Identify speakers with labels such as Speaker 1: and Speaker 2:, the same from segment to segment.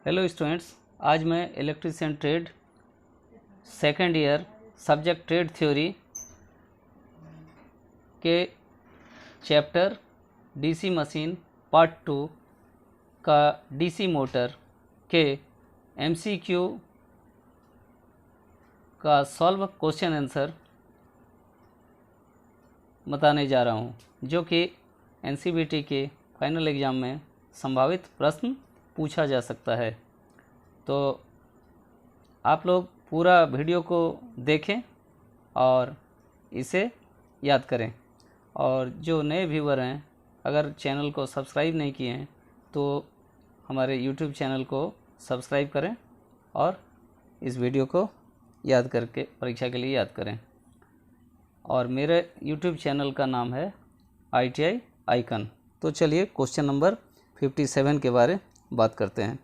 Speaker 1: Hello students, आज मैं electrician trade second year subject trade theory के चैप्टर डीसी मशीन पार्ट 2 का DC motor के एमसीक्यू का सॉल्व क्वेश्चन आंसर बताने जा रहा हूँ, जो कि एनसीवीटी के फाइनल एग्ज़ाम में संभावित प्रश्न पूछा जा सकता है। तो आप लोग पूरा वीडियो को देखें और इसे याद करें। और जो नए व्यूवर हैं, अगर चैनल को सब्सक्राइब नहीं किए हैं तो हमारे यूट्यूब चैनल को सब्सक्राइब करें और इस वीडियो को याद करके परीक्षा के लिए याद करें। और मेरे यूट्यूब चैनल का नाम है ITI आइकन। तो चलिए क्वेश्चन नंबर 57 के बारे बात करते हैं।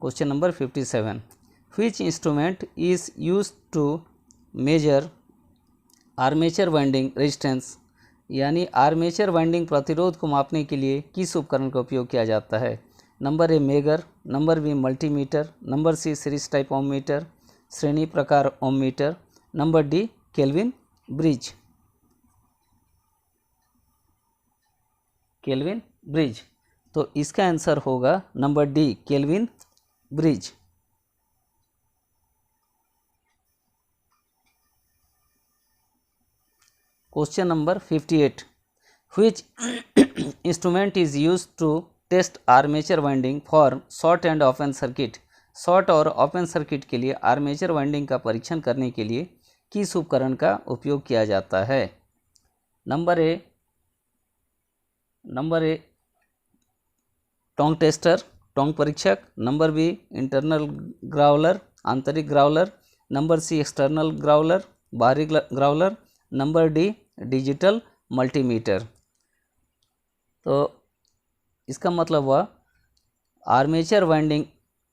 Speaker 1: Question number 57, which instrument is used to measure armature winding resistance, यानी आर्मेचर वाइंडिंग प्रतिरोध को मापने के लिए किस उपकरण का उपयोग किया जाता है। Number A megger, number B multimeter, number C series type ohm meter, श्रेणी प्रकार ohm meter, number D Kelvin bridge. Kelvin bridge, तो इसका आंसर होगा number D Kelvin bridge. Question number 58, which instrument is used to test armature winding for short and open circuit. Short और open circuit के लिए armature winding का परीक्षण करने के लिए किस उपकरण का उपयोग किया जाता है। नंबर ए टोंग टेस्टर, टोंग परीक्षक, नंबर बी इंटरनल ग्राउलर, आंतरिक growler, number C external growler, बाहरी growler, number D digital multimeter. तो इसका मतलब हुआ आर्मेचर वाइंडिंग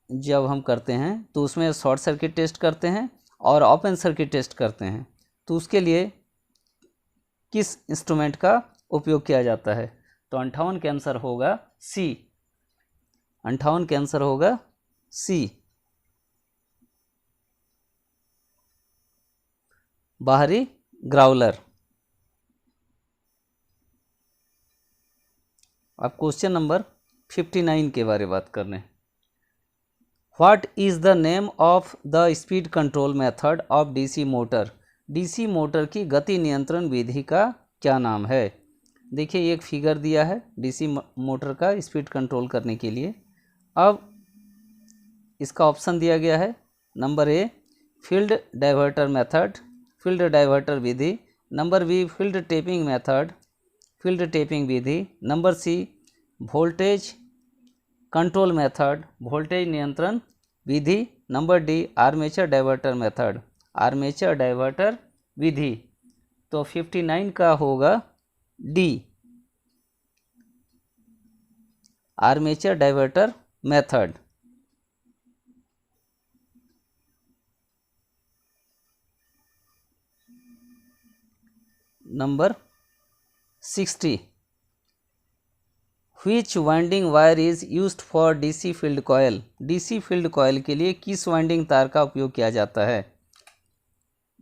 Speaker 1: जब हम करते हैं तो उसमें शॉर्ट सर्किट टेस्ट करते हैं और ओपन सर्किट टेस्ट करते हैं। तो उसके लिए किस इंस्ट्रूमेंट का उपयोग किया जाता है। तो 58 का आंसर होगा सी। 58 का आंसर होगा सी, बाहरी ग्राउलर। अब क्वेश्चन नंबर 59 के बारे में बात करने। What is the name of the speed control method of DC motor. DC motor की गति नियंत्रण विधि का क्या नाम है। देखिए एक फिगर दिया है डीसी मोटर का स्पीड कंट्रोल करने के लिए। अब इसका ऑप्शन दिया गया है। Number A field diverter method, field diverter विधि, number B field tapping method, field tapping विधि, number C voltage control method, voltage नियंत्रण विधि, number D armature diverter method, armature diverter विधि। तो 59 का होगा D, armature diverter method. Number 60, which winding wire is used for DC field coil. DC field coil के लिए किस वाइंडिंग तार का उपयोग किया जाता है।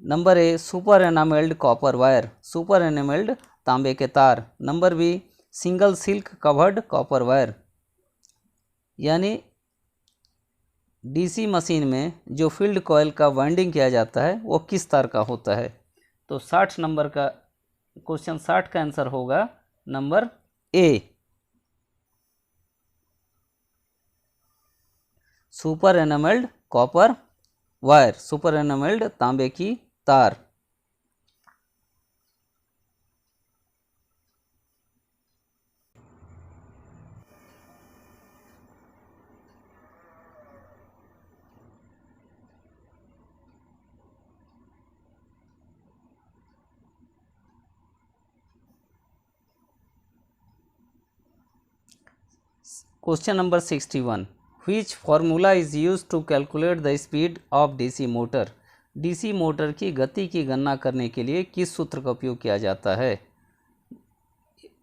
Speaker 1: Number A super enamelled copper wire, super enamelled तांबे के तार, number B single silk covered copper wire. यानी डीसी मशीन में जो फील्ड कॉयल का वाइंडिंग किया जाता है वो किस तार का होता है। तो 60 नंबर का क्वेश्चन 60 का आंसर होगा number A, super enamelled copper wire, super enamelled तांबे की तार। Question number 61, which formula is used to calculate the speed of DC motor. DC motor की गति की गणना करने के लिए किस सूत्र का उपयोग किया जाता है।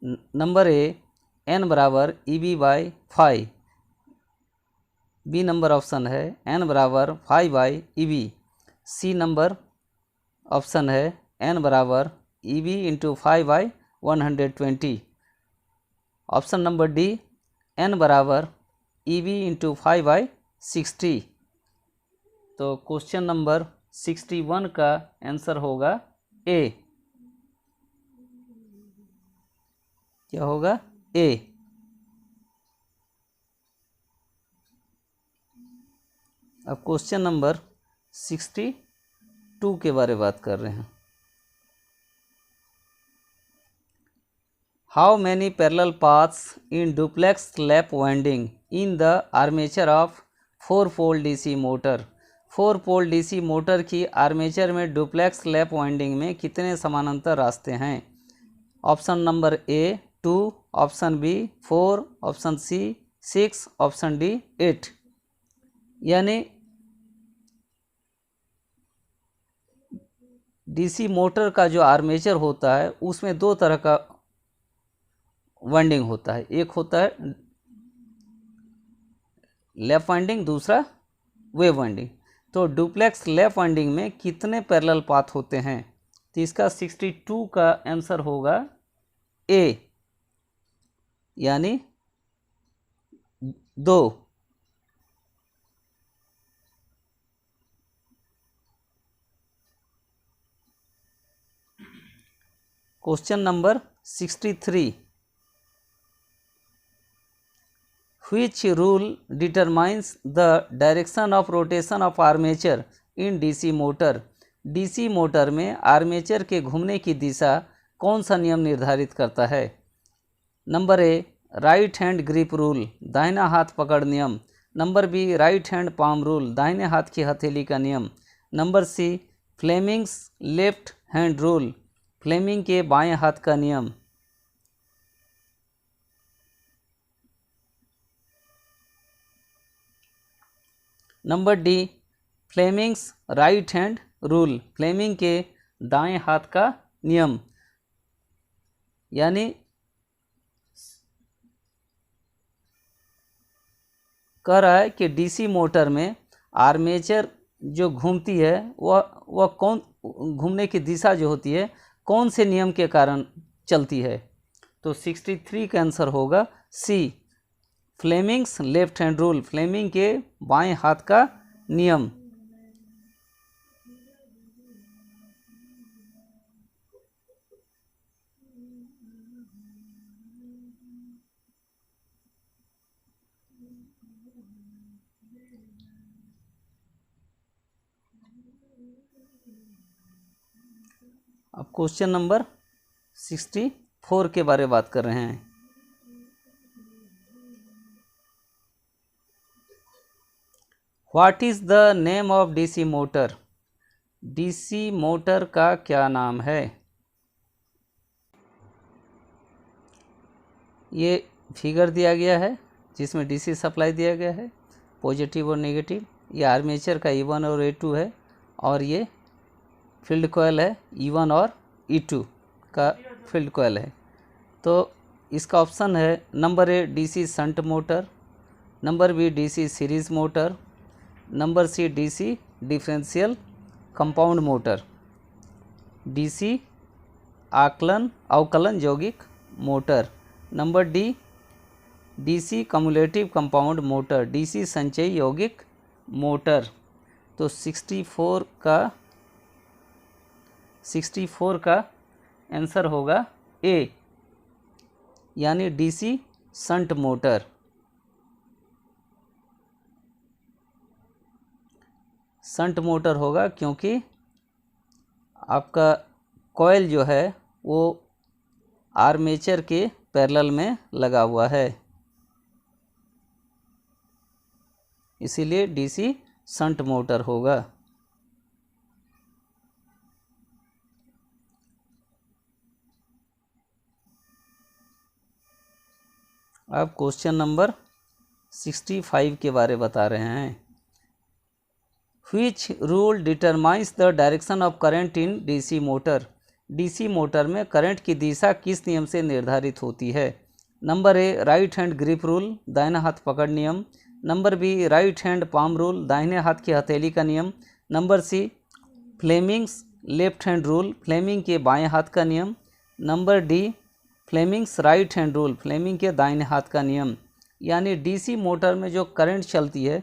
Speaker 1: नंबर ए एन बराबर EB/φ, बी नंबर ऑप्शन है n बराबर 5/EB, सी नंबर ऑप्शन है n बराबर EB into 5/120, option number D n बराबर EB इंटू 5/60। तो क्वेश्चन नंबर 61 का आंसर होगा ए। क्या होगा? ए। अब क्वेश्चन नंबर 62 के बारे में बात कर रहे हैं। How many parallel paths in duplex lap winding in the armature of four pole DC motor. Four pole DC motor की आर्मेचर में डुप्लेक्स लैप वाइंडिंग में कितने समानांतर रास्ते हैं? Option number A 2, option B 4, option C 6, option D 8। यानी DC motor का जो आर्मेचर होता है उसमें दो तरह का वाइंडिंग होता है, एक होता है लैप वाइंडिंग, दूसरा वेव वाइंडिंग। तो डुप्लेक्स लैप वाइंडिंग में कितने पैरेलल पाथ होते हैं? तो इसका 62 का आंसर होगा ए, यानी 2। Question number 63, Which rule determines the direction of rotation of armature in DC motor? DC motor में आर्मेचर के घूमने की दिशा कौन सा नियम निर्धारित करता है? Number A right hand grip rule, दाहिना हाथ पकड़ नियम। Number B right hand palm rule, दाहिने हाथ की हथेली का नियम। Number C Fleming's left hand rule, Fleming के बाएं हाथ का नियम। Number D Fleming's right hand rule, Fleming के दाएं हाथ का नियम। यानी कह रहा है कि डीसी मोटर में आर्मेचर जो घूमती है वह कौन घूमने की दिशा जो होती है कौन से नियम के कारण चलती है? तो 63 का आंसर होगा C Fleming's left hand rule, Fleming के बाएं हाथ का नियम। अब क्वेश्चन नंबर 64 के बारे में बात कर रहे हैं। What is the name of DC motor? DC motor का क्या नाम है? ये फिगर दिया गया है जिसमें डीसी सप्लाई दिया गया है, पॉजिटिव और नेगेटिव। ये आर्मेचर का E1 और E2 है, और ये फील्ड कॉयल है E1 और E2 का फील्ड कॉयल है। तो इसका ऑप्शन है number A DC shunt motor, number B DC series motor, number C DC differential compound motor, DC अवकलन यौगिक motor, number D DC cumulative compound motor, DC संचयी यौगिक मोटर। तो 64 का आंसर होगा ए, यानी DC shunt motor. Shunt motor होगा क्योंकि आपका कॉइल जो है वो आर्मेचर के पैरेलल में लगा हुआ है, इसीलिए डीसी शंट मोटर होगा। अब क्वेश्चन नंबर 65 के बारे बता रहे हैं। Which rule determines the direction of current in DC motor? DC motor में करंट की दिशा किस नियम से निर्धारित होती है? Number A right hand grip rule, दाहिना हाथ पकड़ नियम। Number B right hand palm rule, दाहिने हाथ की हथेली का नियम। Number C Fleming's left hand rule, Fleming के बाएं हाथ का नियम। Number D Fleming's right hand rule, Fleming के दाहिने हाथ का नियम। यानी डीसी मोटर में जो करंट चलती है,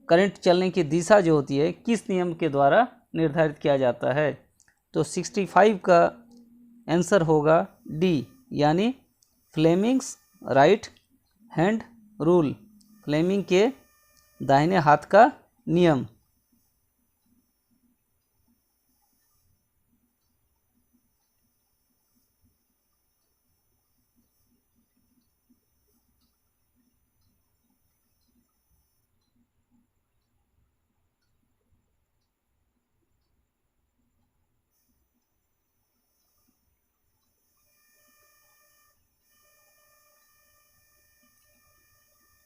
Speaker 1: करंट चलने की दिशा जो होती है किस नियम के द्वारा निर्धारित किया जाता है। तो 65 का आंसर होगा डी, यानी Fleming's right hand rule, Fleming के दाहिने हाथ का नियम।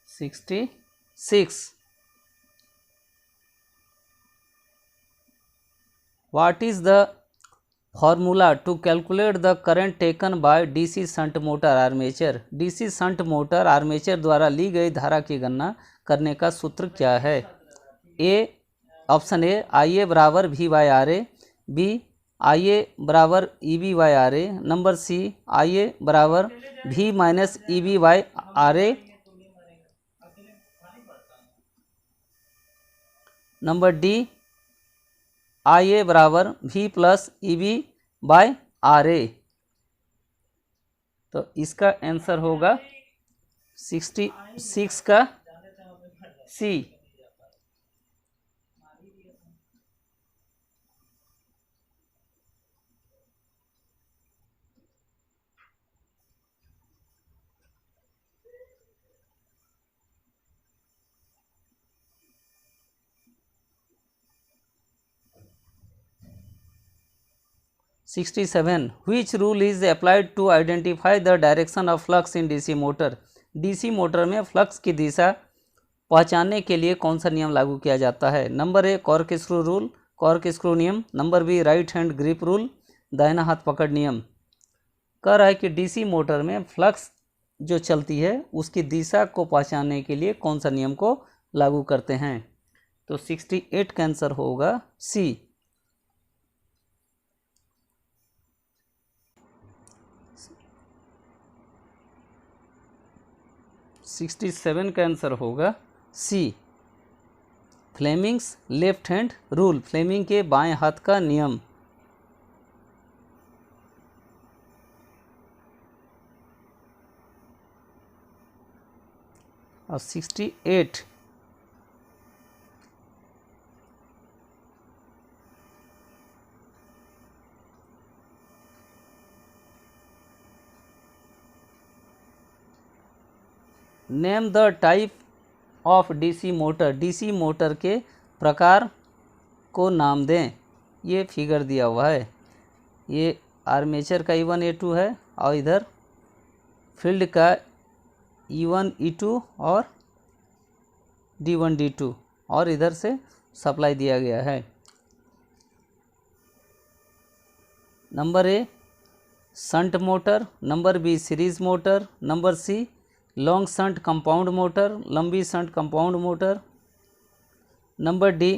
Speaker 1: Sixty six, what is the formula to calculate the current taken by DC shunt motor armature. DC shunt motor armature द्वारा ली गई धारा की गणना करने का सूत्र क्या है। A option A I A बराबर V by R A, B I A बराबर E B by R A, number C I A बराबर V minus E B by R A, number D I A बराबर V plus E B by R A. तो इसका answer होगा 66 का C. 67 which rule is applied to identify the direction of flux in DC motor। DC motor में flux की दिशा पहचानने के लिए कौन सा नियम लागू किया जाता है। Number A cork screw rule, cork screw नियम। Number B right hand grip rule, दाहिना हाथ पकड़ नियम। कह रहा है कि डीसी मोटर में फ्लक्स जो चलती है उसकी दिशा को पहचानने के लिए कौन सा नियम को लागू करते हैं। तो 68 का आंसर होगा सी। 67 का आंसर होगा C, Fleming's left hand rule, Fleming के बाएं हाथ का नियम। और 68 name the type of DC motor, DC motor के प्रकार को नाम दें। ये फिगर दिया हुआ है, ये आर्मेचर का E1 E2 है और इधर फील्ड का E1 E2 और D1 D2 और इधर से सप्लाई दिया गया है। Number A shunt motor, number B series motor, number C long shunt compound motor, लंबी shunt compound motor, number D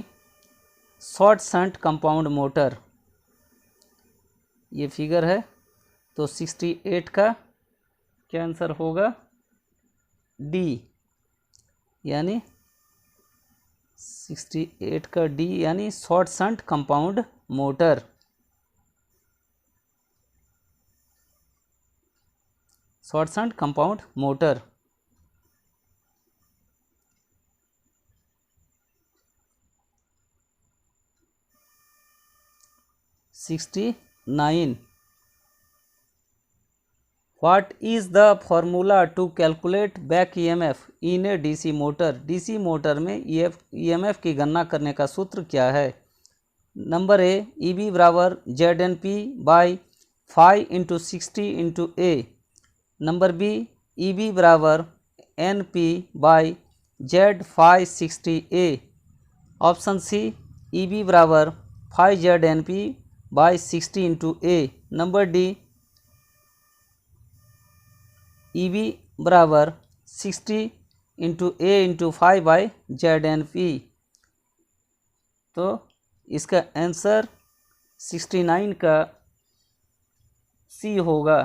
Speaker 1: short shunt compound motor. ये फिगर है। तो 68 का क्या आंसर होगा डी, यानी 68 का डी यानी short shunt compound motor. Short shunt compound motor. Sixty 9 What is the formula to calculate back EMF in a DC motor. DC motor में EMF की गणना करने का सूत्र क्या है। नंबर ए EB बराबर ZNP by 5 × 60 × A, number B EB बराबर NP by Z 560 A, option C EB बराबर 5 ZNP by 60 × A, number D EB बराबर 60 इंटू ए इंटू 5/ZnP। तो इसका आंसर 69 का सी होगा।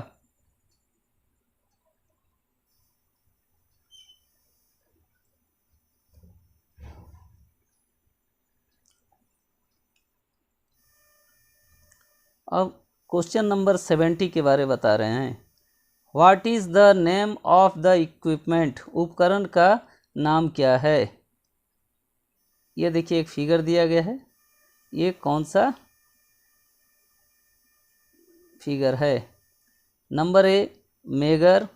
Speaker 1: अब क्वेश्चन नंबर 70 के बारे में बता रहे हैं। What is the name of the equipment, उपकरण का नाम क्या है। ये देखिए एक फिगर दिया गया है, ये कौन सा फिगर है। Number A megger,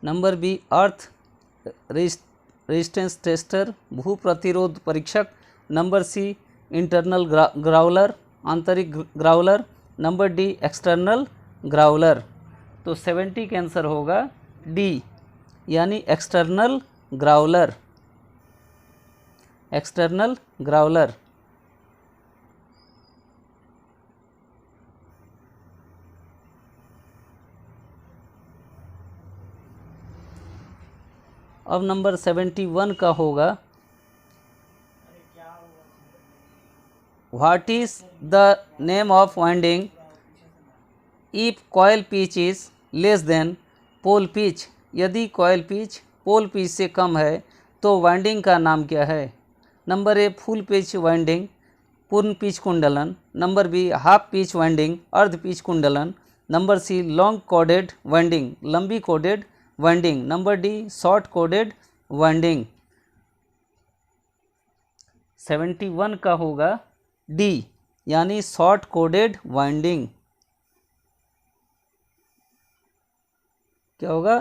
Speaker 1: number B earth resistance tester, भू प्रतिरोध परीक्षक। नंबर सी इंटरनल ग्राउलर, आंतरिक growler. Number D external growler. तो 70 का आंसर होगा डी, यानी एक्सटर्नल ग्राउलर। External growler. अब नंबर 71 का होगा, what is the name of winding if coil pitch is less than pole pitch. यदि कॉयल पिच पोल पिच से कम है तो वाइंडिंग का नाम क्या है। नंबर ए फुल पिच वाइंडिंग, पूर्ण पिच कुंडलन। Number B half pitch winding, अर्ध पिच कुंडलन। नंबर सी लॉन्ग कोडेड वाइंडिंग, लंबी कोडेड वाइंडिंग। नंबर डी शॉर्ट कोडेड वाइंडिंग। 71 का होगा डी, यानी शॉर्ट कोडेड वाइंडिंग। क्या होगा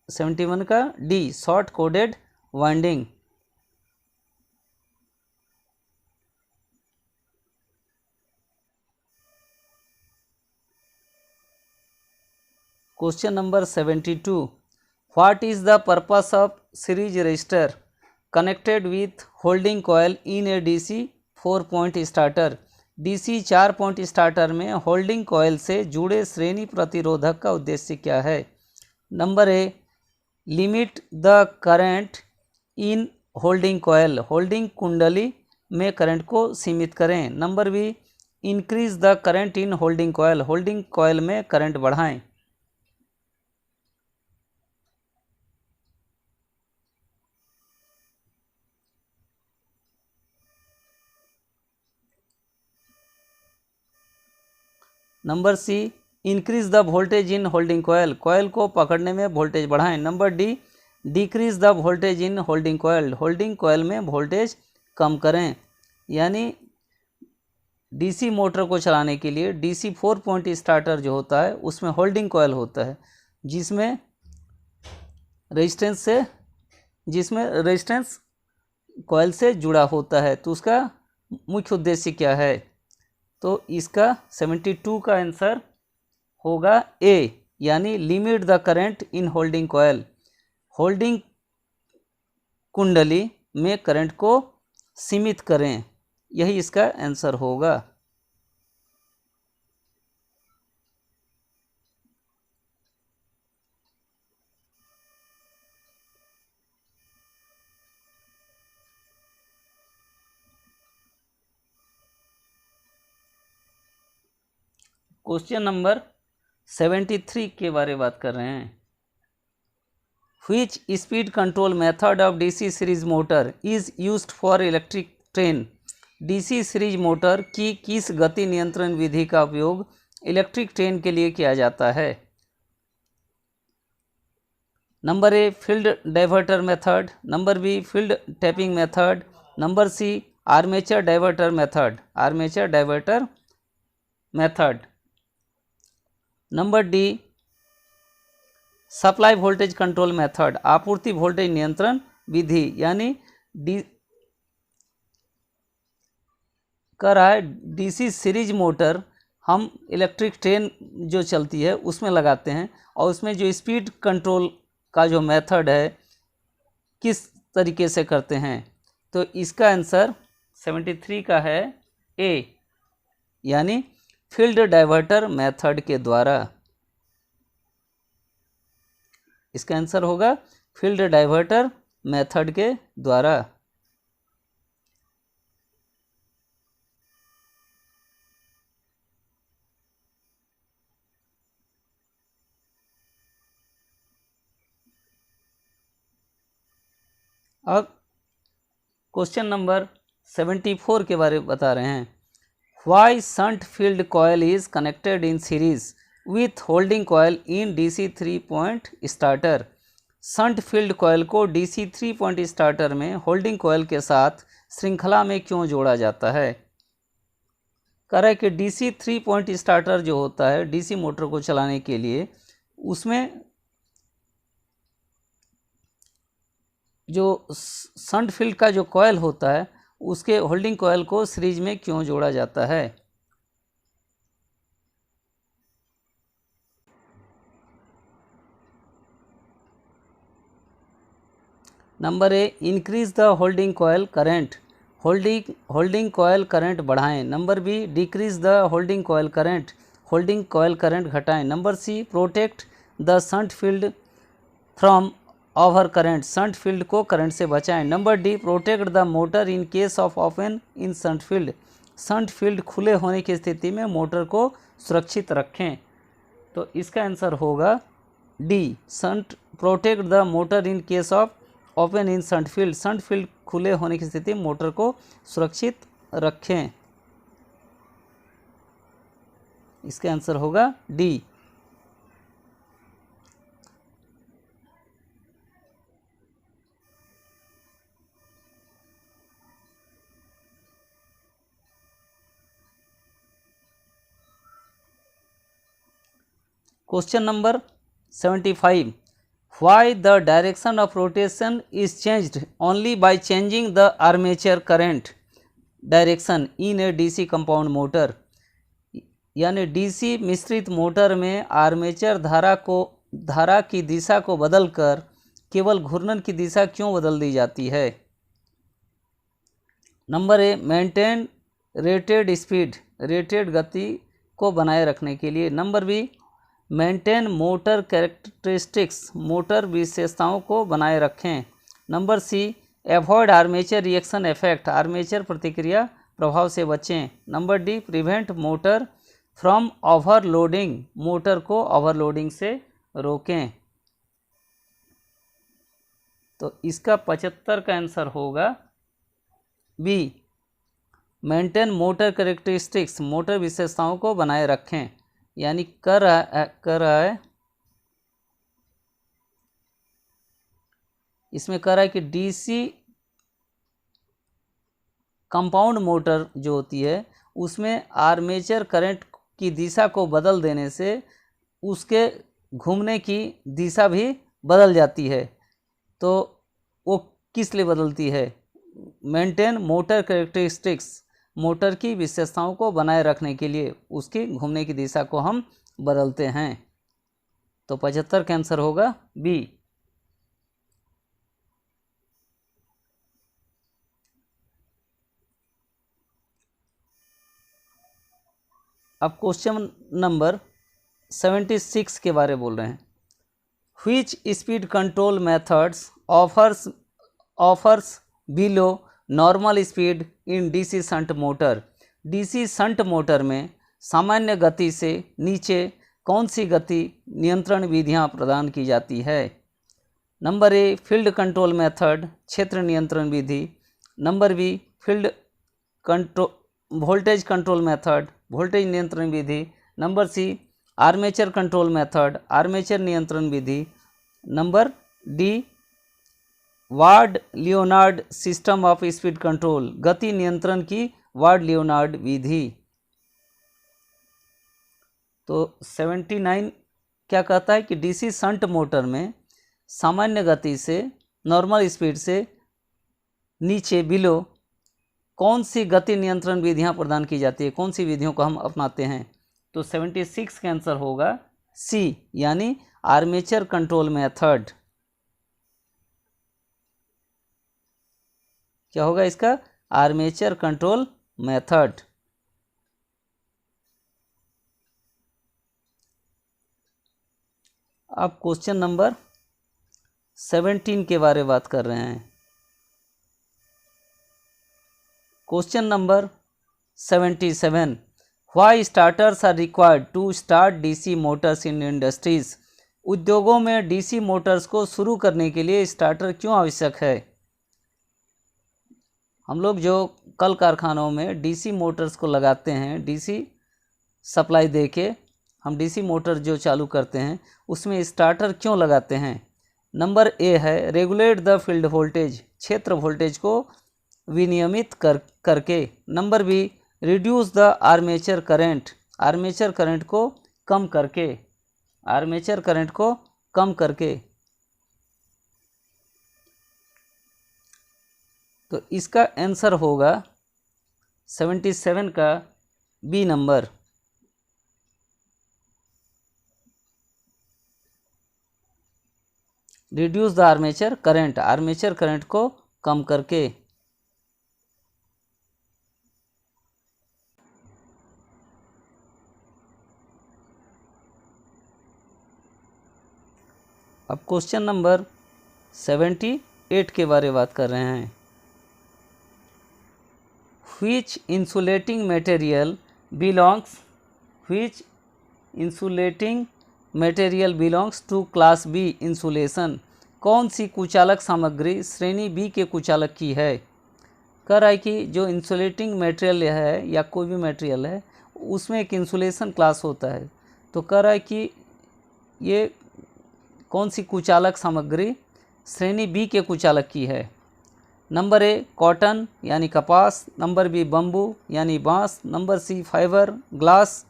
Speaker 1: 71 का डी, शॉर्ट कोडेड winding. Question number 72, what is the purpose of series register connected with holding coil in A DC 4 point starter. DC 4 point starter में होल्डिंग कॉयल से जुड़े श्रेणी प्रतिरोधक का उद्देश्य क्या है। Number a limit the current in holding coil, holding कुंडली में करंट को सीमित करें। Number B increase the current in holding coil, holding coil में करंट बढ़ाएं। Number C increase the voltage in holding coil, coil को पकड़ने में वोल्टेज बढ़ाएं। Number D decrease the voltage in holding coil, holding coil में voltage कम करें। यानी डीसी मोटर को चलाने के लिए डीसी 4 पॉइंट स्टार्टर जो होता है उसमें होल्डिंग कॉयल होता है, जिसमें रेजिस्टेंस कॉयल से जुड़ा होता है। तो उसका मुख्य उद्देश्य क्या है। तो इसका 72 का आंसर होगा ए, यानी limit the current in holding coil, holding कुंडली में करंट को सीमित करें। यही इसका आंसर होगा। क्वेश्चन नंबर 73 के बारे में बात कर रहे हैं। Which speed control method of DC series motor is used for electric train. DC series motor की किस गति नियंत्रण विधि का उपयोग इलेक्ट्रिक ट्रेन के लिए किया जाता है। Number A field diverter method, number B field tapping method, number C armature diverter method, armature diverter method. Number D supply voltage control method, आपूर्ति वोल्टेज नियंत्रण विधि। यानी डी कर रहा है डीसी सीरीज मोटर हम इलेक्ट्रिक ट्रेन जो चलती है उसमें लगाते हैं, और उसमें जो स्पीड कंट्रोल का जो मेथड है किस तरीके से करते हैं। तो इसका आंसर 73 का है ए, यानी फील्ड डाइवर्टर मेथड के द्वारा। इसका आंसर होगा फील्ड डाइवर्टर मेथड के द्वारा। अब क्वेश्चन नंबर 74 के बारे में बता रहे हैं। Why shunt field coil is connected in series with holding coil in DC 3 point starter. Shunt field coil को DC 3 पॉइंट स्टार्टर में होल्डिंग कॉयल के साथ श्रृंखला में क्यों जोड़ा जाता है। कह रहा है कि DC 3 पॉइंट स्टार्टर जो होता है DC मोटर को चलाने के लिए, उसमें जो शंट फील्ड का जो कॉयल होता है उसके होल्डिंग कॉयल को सीरीज में क्यों जोड़ा जाता है। Number A, increase the holding coil current, holding coil current बढ़ाएं। Number B, decrease the holding coil current, holding coil current घटाएं। Number C, protect the shunt field from over current, shunt field को current से बचाएं। Number D, protect the motor in case of open in shunt field, shunt field खुले होने की स्थिति में motor को सुरक्षित रखें। तो इसका आंसर होगा D, shunt protect the motor in case of open in shunt field, shunt field खुले होने की स्थिति में मोटर को सुरक्षित रखें। इसका आंसर होगा D. Question number 75, why the direction of rotation is changed only by changing the armature current direction in A DC compound motor. यानी DC मिश्रित मोटर में आर्मेचर धारा की दिशा को बदलकर केवल घूर्णन की दिशा क्यों बदल दी जाती है। Number A, maintain rated speed, rated गति को बनाए रखने के लिए। Number B, maintain motor characteristics, motor विशेषताओं को बनाए रखें। Number C, avoid armature reaction effect, armature प्रतिक्रिया प्रभाव से बचें। Number D, prevent motor from overloading, motor को ओवरलोडिंग से रोकें। तो इसका 75 का आंसर होगा B, maintain motor characteristics, motor विशेषताओं को बनाए रखें। यानी कर रहा है इसमें कह रहा है कि DC कंपाउंड मोटर जो होती है उसमें आर्मेचर करंट की दिशा को बदल देने से उसके घूमने की दिशा भी बदल जाती है। तो वो किस लिए बदलती है? मेंटेन मोटर कैरेक्टरिस्टिक्स, मोटर की विशेषताओं को बनाए रखने के लिए उसकी घूमने की दिशा को हम बदलते हैं। तो 75 का आंसर होगा बी। अब क्वेश्चन नंबर 76 के बारे में बोल रहे हैं। Which speed control methods offers below normal speed in DC shunt motor, DC shunt motor में सामान्य गति से नीचे कौन सी गति नियंत्रण विधियां प्रदान की जाती है? Number A, field control method, क्षेत्र नियंत्रण विधि। Number B, field voltage control method, voltage नियंत्रण विधि। Number C, armature control method, armature नियंत्रण विधि। Number D, Ward Leonard system of speed control, गति नियंत्रण की वार्ड लियोनार्ड विधि। तो 79 क्या कहता है कि DC शंट मोटर में सामान्य गति से, नॉर्मल स्पीड से नीचे बिलो कौन सी गति नियंत्रण विधियां प्रदान की जाती है, कौन सी विधियों को हम अपनाते हैं? तो 76 का आंसर होगा सी, यानी आर्मेचर कंट्रोल मेथड। क्या होगा इसका? Armature control method. अब क्वेश्चन नंबर 17 के बारे में बात कर रहे हैं। Question number 77, why starters are required to start DC motors in industries. उद्योगों में डीसी मोटर्स को शुरू करने के लिए स्टार्टर क्यों आवश्यक है। हम लोग जो कल कारखानों में डीसी मोटर्स को लगाते हैं, डीसी सप्लाई देके हम डीसी मोटर जो चालू करते हैं उसमें स्टार्टर क्यों लगाते हैं। नंबर ए है रेगुलेट द फील्ड वोल्टेज, क्षेत्र वोल्टेज को विनियमित करके। Number be reduce the armature current, armature current को कम करके, आर्मेचर करंट को कम करके। तो इसका आंसर होगा 77 का B number. Reduce the armature current, armature current को कम करके। अब क्वेश्चन नंबर 78 के बारे में बात कर रहे हैं। Which insulating material belongs, which insulating material belongs to class B insulation. कौन सी कुचालक सामग्री श्रेणी बी के कुचालक की है। कह रहा है कि जो इंसुलेटिंग मटेरियल है या कोई भी मटेरियल है उसमें एक इंसुलेशन क्लास होता है। तो कह रहा है कि ये कौन सी कुचालक सामग्री श्रेणी बी के कुचालक की है। नंबर ए कॉटन यानी कपास, नंबर बी बम्बू यानी बांस, number C fibre glass,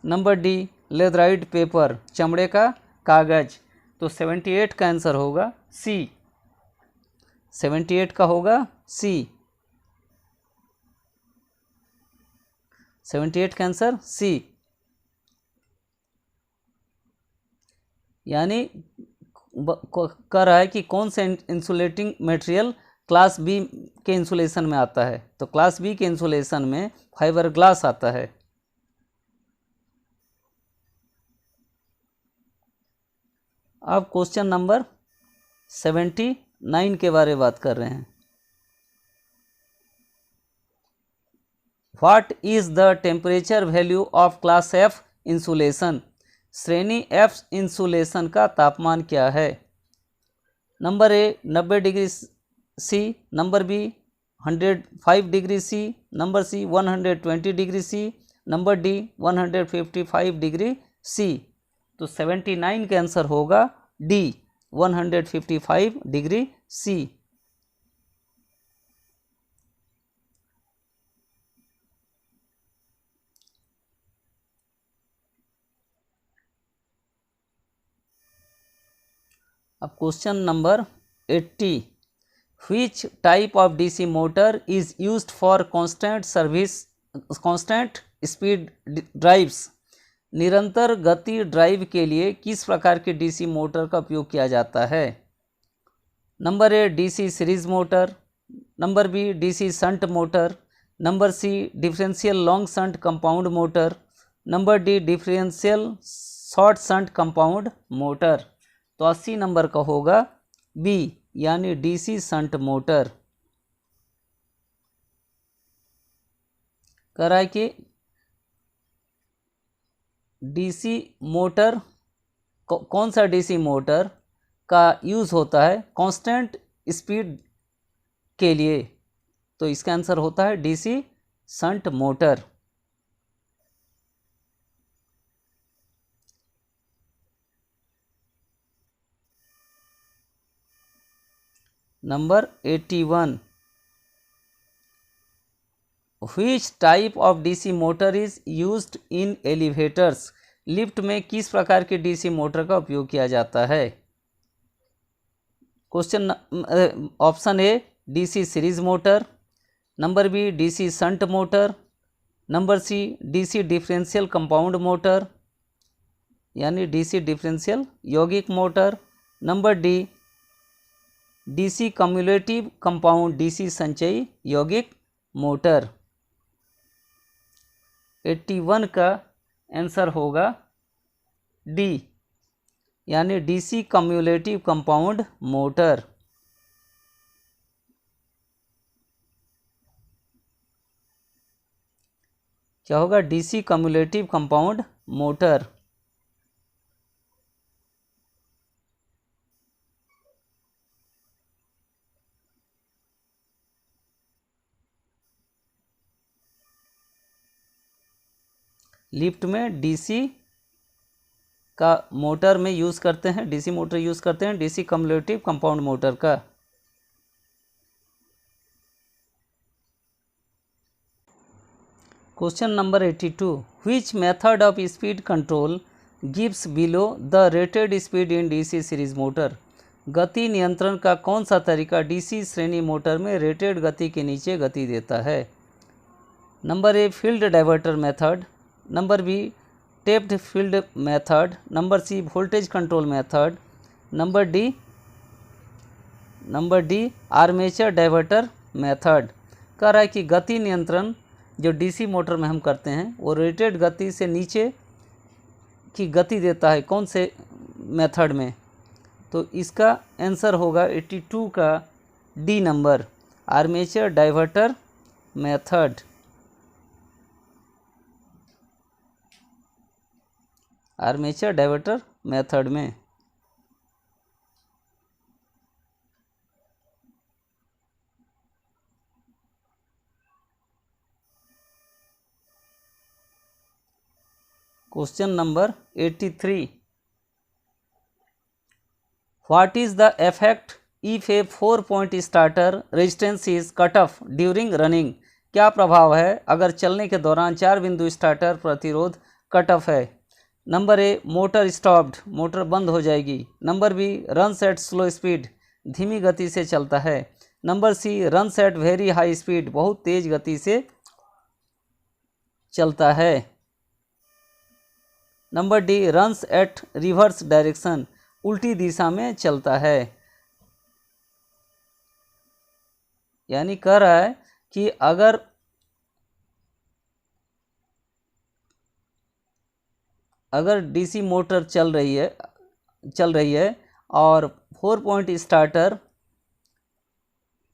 Speaker 1: number D leatheroid paper, चमड़े का कागज। तो 78 का आंसर होगा सी, 78 का होगा सी, 78 का आंसर सी। यानी कह रहा है कि कौन से इंसुलेटिंग मटेरियल क्लास बी के इंसुलेशन में आता है। तो क्लास बी के इंसुलेशन में फाइबर ग्लास आता है। अब क्वेश्चन नंबर 79 के बारे में बात कर रहे हैं। What is the temperature value of class F insulation. श्रेणी एफ इंसुलेशन का तापमान क्या है। Number A 90 degree C, number B 105 degree C, number C 120 degree C, number D 155 degree C. तो 79 का आंसर होगा डी 155 डिग्री सी। अब question number 80, which type of DC motor is used for constant service, constant speed drives. निरंतर गति drive के लिए किस प्रकार के डीसी मोटर का उपयोग किया जाता है। Number A DC series motor, number B DC shunt motor, number C differential long shunt compound motor, number D differential short shunt compound motor. तो 80 नंबर का होगा बी यानी डीसी शंट मोटर। कह रहा है कि डीसी मोटर कौन सा डीसी मोटर का यूज़ होता है कांस्टेंट स्पीड के लिए। तो इसका आंसर होता है DC shunt motor. Number 81, which type of DC motor is used in elevators. Lift में किस प्रकार के डीसी मोटर का उपयोग किया जाता है। Question option A DC series motor, number B DC shunt motor, number C DC differential compound motor यानी डीसी डिफरेंशियल यौगिक motor, number D DC cumulative compound DC संचयी यौगिक मोटर। 81 का आंसर होगा डी यानी डीसी कम्युलेटिव कंपाउंड मोटर। क्या होगा? DC cumulative compound motor. Lift में डीसी का मोटर में यूज़ करते हैं, डीसी मोटर यूज़ करते हैं, डीसी कम्युलेटिव कंपाउंड मोटर का। Question number 82, which method of speed control gives below the rated speed in DC series motor? गति नियंत्रण का कौन सा तरीका डीसी श्रेणी मोटर में रेटेड गति के नीचे गति देता है? Number A field diverter method, number B tapped field method, number C voltage control method, number D armature diverter method. कह रहा है कि गति नियंत्रण जो डीसी मोटर में हम करते हैं वो रेटेड गति से नीचे की गति देता है, कौन से मेथड में? तो इसका आंसर होगा 82 का D number, armature diverter method. Armature diverter method में। Question number 83, what is the effect if a 4 point starter resistance is cut off during running? क्या प्रभाव है अगर चलने के दौरान 4 बिंदु स्टार्टर प्रतिरोध कट ऑफ है? Number A motor stopped, motor बंद हो जाएगी। Number B runs at slow speed, धीमी गति से चलता है। Number C runs at very high speed, बहुत तेज गति से चलता है। Number D runs at reverse direction, उल्टी दिशा में चलता है। यानी कह रहा है कि अगर डीसी मोटर चल रही है और 4 पॉइंट स्टार्टर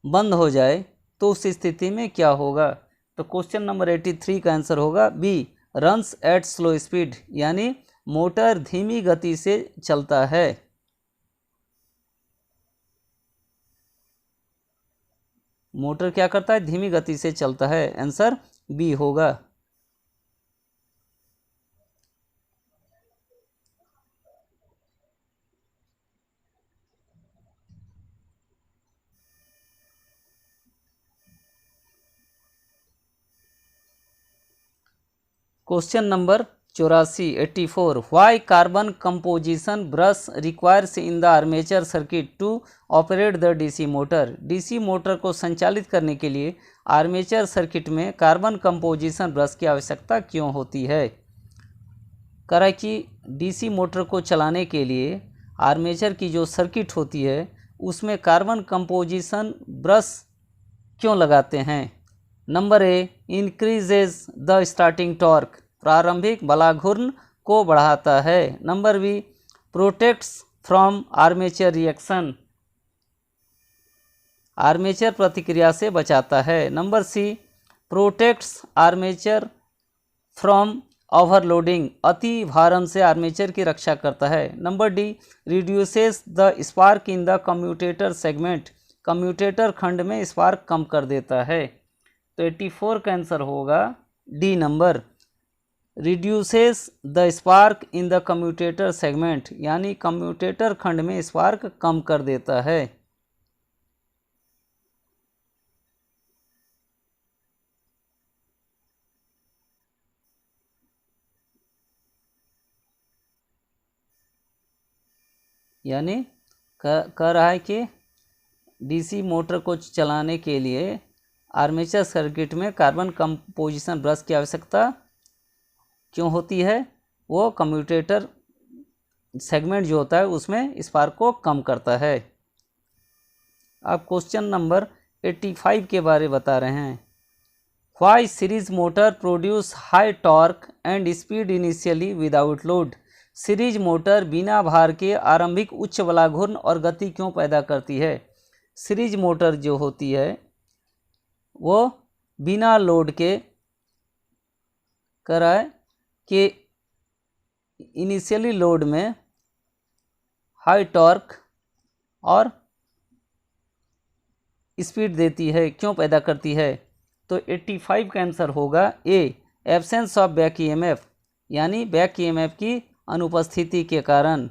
Speaker 1: बंद हो जाए तो उस स्थिति में क्या होगा? तो क्वेश्चन नंबर 83 का आंसर होगा B runs at slow speed, यानी मोटर धीमी गति से चलता है। मोटर क्या करता है? धीमी गति से चलता है। आंसर बी होगा। Question number 84 84, why carbon composition brush requires in the armature circuit to operate the DC motor? DC motor को संचालित करने के लिए आर्मेचर सर्किट में कार्बन कंपोजिशन ब्रश की आवश्यकता क्यों होती है? कह रहा है कि डीसी मोटर को चलाने के लिए आर्मेचर की जो सर्किट होती है उसमें कार्बन कंपोजिशन ब्रश क्यों लगाते हैं? Number A increases the starting torque, प्रारंभिक बलाघूर्ण को बढ़ाता है। Number B protects from armature reaction, armature प्रतिक्रिया से बचाता है। Number C protects armature from overloading, अति भारण से आर्मेचर की रक्षा करता है। Number D reduces the spark in the commutator segment, commutator खंड में स्पार्क कम कर देता है। तो 84 का आंसर होगा D number, reduces the spark in the commutator segment, यानी कम्यूटेटर खंड में स्पार्क कम कर देता है। यानी कह रहा है कि डीसी मोटर को चलाने के लिए आर्मेचर सर्किट में कार्बन कंपोजिशन ब्रश की आवश्यकता क्यों होती है? वो कम्यूटेटर सेगमेंट जो होता है उसमें स्पार्क को कम करता है। अब क्वेश्चन नंबर 85 के बारे बता रहे हैं। Why series motor produce high torque and speed initially without load? Series motor बिना भार के आरंभिक उच्च बलाघूर्ण और गति क्यों पैदा करती है? सीरीज मोटर जो होती है वो बिना लोड के कराए कि इनिशियली लोड में हाई टॉर्क और स्पीड देती है, क्यों पैदा करती है? तो 85 का आंसर होगा ए, एब्सेंस ऑफ बैक ईएमएफ, यानी बैक ईएमएफ की अनुपस्थिति के कारण।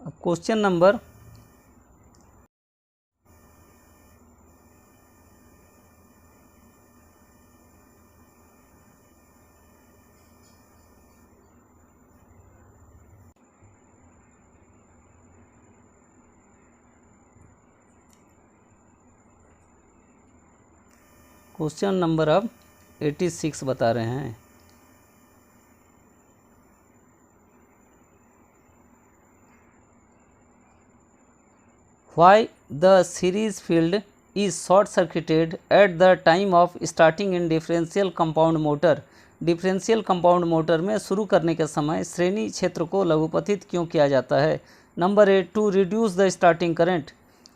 Speaker 1: अब क्वेश्चन नंबर 86 बता रहे हैं। Why the series field is short circuited at the time of starting in differential compound motor? Differential compound motor में शुरू करने के समय श्रेणी क्षेत्र को लघुपथित क्यों किया जाता है? Number A, to reduce the starting current,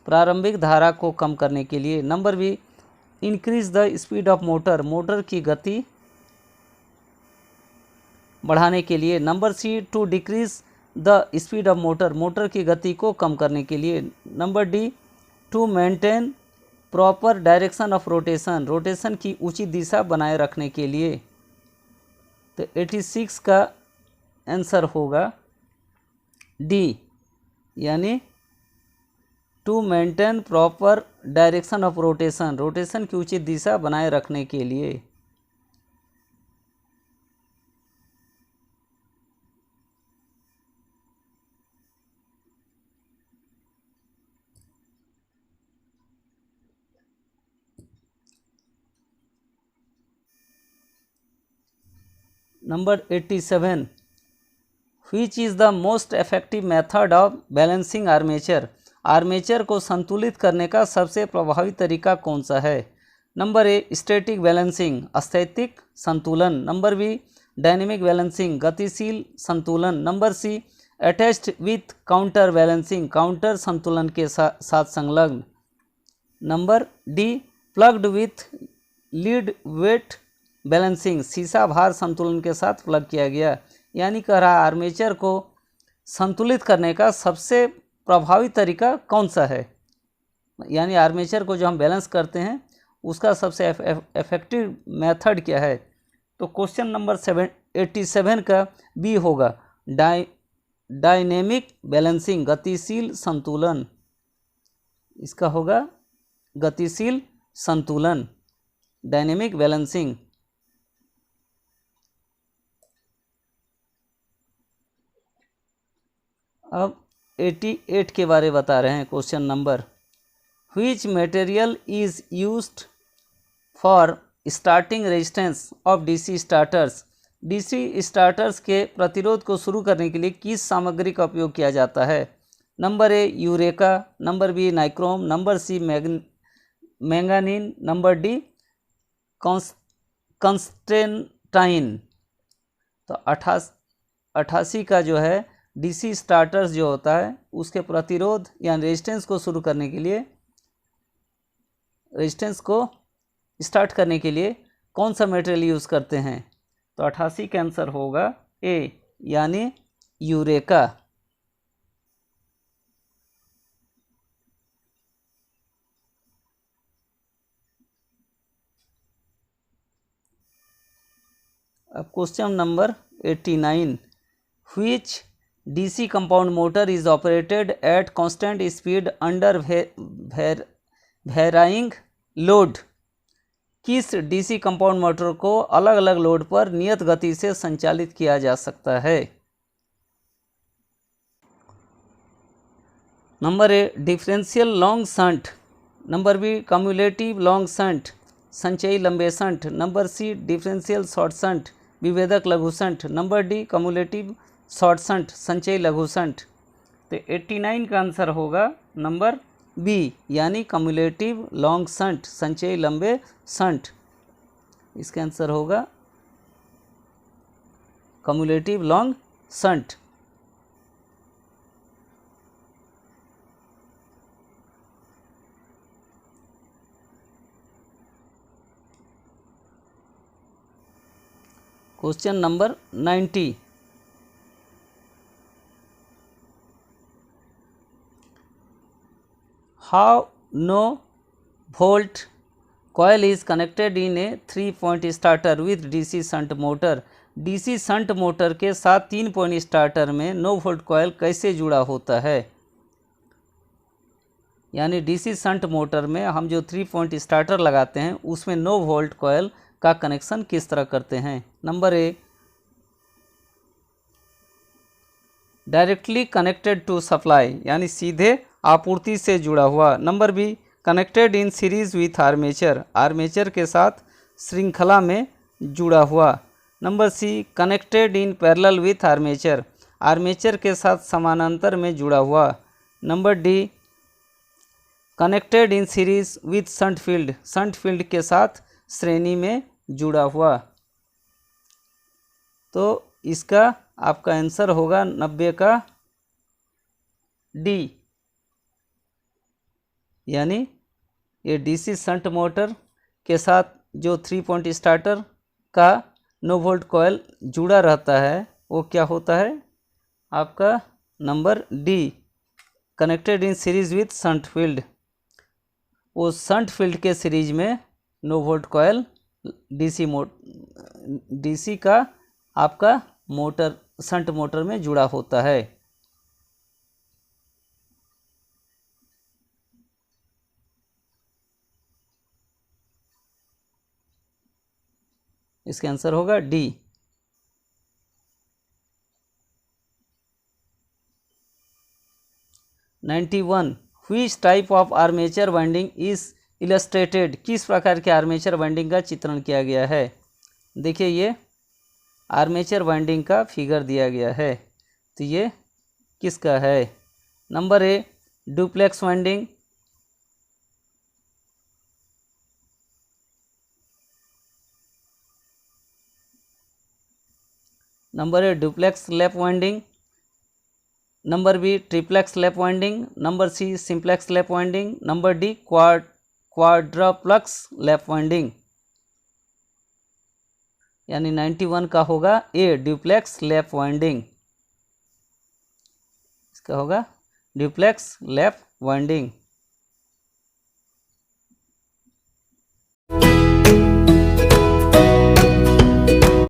Speaker 1: प्रारंभिक धारा को कम करने के लिए। Number B, increase the speed of motor, motor की गति बढ़ाने के लिए। Number C, to decrease the speed of motor, motor की गति को कम करने के लिए। Number D, to maintain proper direction of rotation, rotation की उचित दिशा बनाए रखने के लिए। तो 86 का आंसर होगा डी, यानी to maintain proper direction of rotation, rotation की उचित दिशा बनाए रखने के लिए। Number 87, which is the most effective method of balancing armature, armature को संतुलित करने का सबसे प्रभावी तरीका कौन सा है? नंबर ए, स्टैटिक बैलेंसिंग, स्थैतिक संतुलन। नंबर बी, डायनेमिक बैलेंसिंग, गतिशील संतुलन। Number C, attached with counter balancing, counter संतुलन के साथ संलग्न। Number D, plugged with lead weight balancing, सीसा भार संतुलन के साथ प्लग किया गया। यानी कह रहा आर्मेचर को संतुलित करने का सबसे प्रभावी तरीका कौन सा है, यानी आर्मेचर को जो हम बैलेंस करते हैं उसका सबसे इफेक्टिव मेथड क्या है? तो क्वेश्चन नंबर 87 का बी होगा, डायनेमिक बैलेंसिंग, गतिशील संतुलन। इसका होगा गतिशील संतुलन, डायनेमिक बैलेंसिंग। अब 88 के बारे बता रहे हैं। Question number, which material is used for starting resistance of DC starters, DC starters के प्रतिरोध को शुरू करने के लिए किस सामग्री का उपयोग किया जाता है? Number A, eureka. Number B, nichrome. Number C, manganin. Number D, constantan. तो 88 का जो है डीसी स्टार्टर्स जो होता है उसके प्रतिरोध या रेजिस्टेंस को शुरू करने के लिए, रेजिस्टेंस को स्टार्ट करने के लिए कौन सा मटेरियल यूज़ करते हैं? तो 88 का आंसर होगा ए, यानी यूरेका। अब question number 89, which DC compound motor is operated at constant speed under varying load, किस डीसी कंपाउंड मोटर को अलग अलग लोड पर नियत गति से संचालित किया जा सकता है? Number A, differential long shunt. Number B, cumulative long shunt, संचयी लंबे shunt. Number C, differential short shunt, विभेदक लघु shunt. Number D, cumulative short shunt संचयी लघु शंट। तो 89 का आंसर होगा नंबर बी यानी कम्युलेटिव लॉन्ग शंट संचयी लंबे शंट। इसका आंसर होगा cumulative long shunt. Question number 90। How no volt coil is connected in a 3-point starter with DC shunt motor। DC shunt motor के साथ 3 पॉइंट स्टार्टर में 9 volt coil कैसे जुड़ा होता है। यानी DC शंट मोटर में हम जो 3 पॉइंट स्टार्टर लगाते हैं उसमें 9 वोल्ट कॉयल का कनेक्शन किस तरह करते हैं। Number A, directly connected to supply यानी सीधे आपूर्ति से जुड़ा हुआ। Number B, connected in series with armature, armature के साथ श्रृंखला में जुड़ा हुआ। Number C, connected in parallel with armature, armature के साथ समानांतर में जुड़ा हुआ। Number D, connected in series with shunt field, shunt field के साथ श्रेणी में जुड़ा हुआ। तो इसका आपका आंसर होगा 90 का डी, यानी ये डीसी शंट मोटर के साथ जो 3 पॉइंट स्टार्टर का 9 वोल्ट कॉयल जुड़ा रहता है वो क्या होता है आपका number D, connected in series with shunt field. वो शंट फील्ड के सीरीज में 9 वोल्ट कॉयल डीसी का आपका मोटर शंट मोटर में जुड़ा होता है। इसका आंसर होगा D. Ninety one, which type of armature winding is illustrated, किस प्रकार के आर्मेचर वाइंडिंग का चित्रण किया गया है। देखिए ये आर्मेचर वाइंडिंग का फिगर दिया गया है, तो ये किसका है। Number A, duplex winding. Number A, duplex lap winding. Number B, triplex lap winding. Number C, simplex lap winding. Number D, quadruplex lap winding. यानी 91 का होगा ए, डुप्लेक्स लैप वाइंडिंग। इसका होगा डुप्लेक्स लैप वाइंडिंग।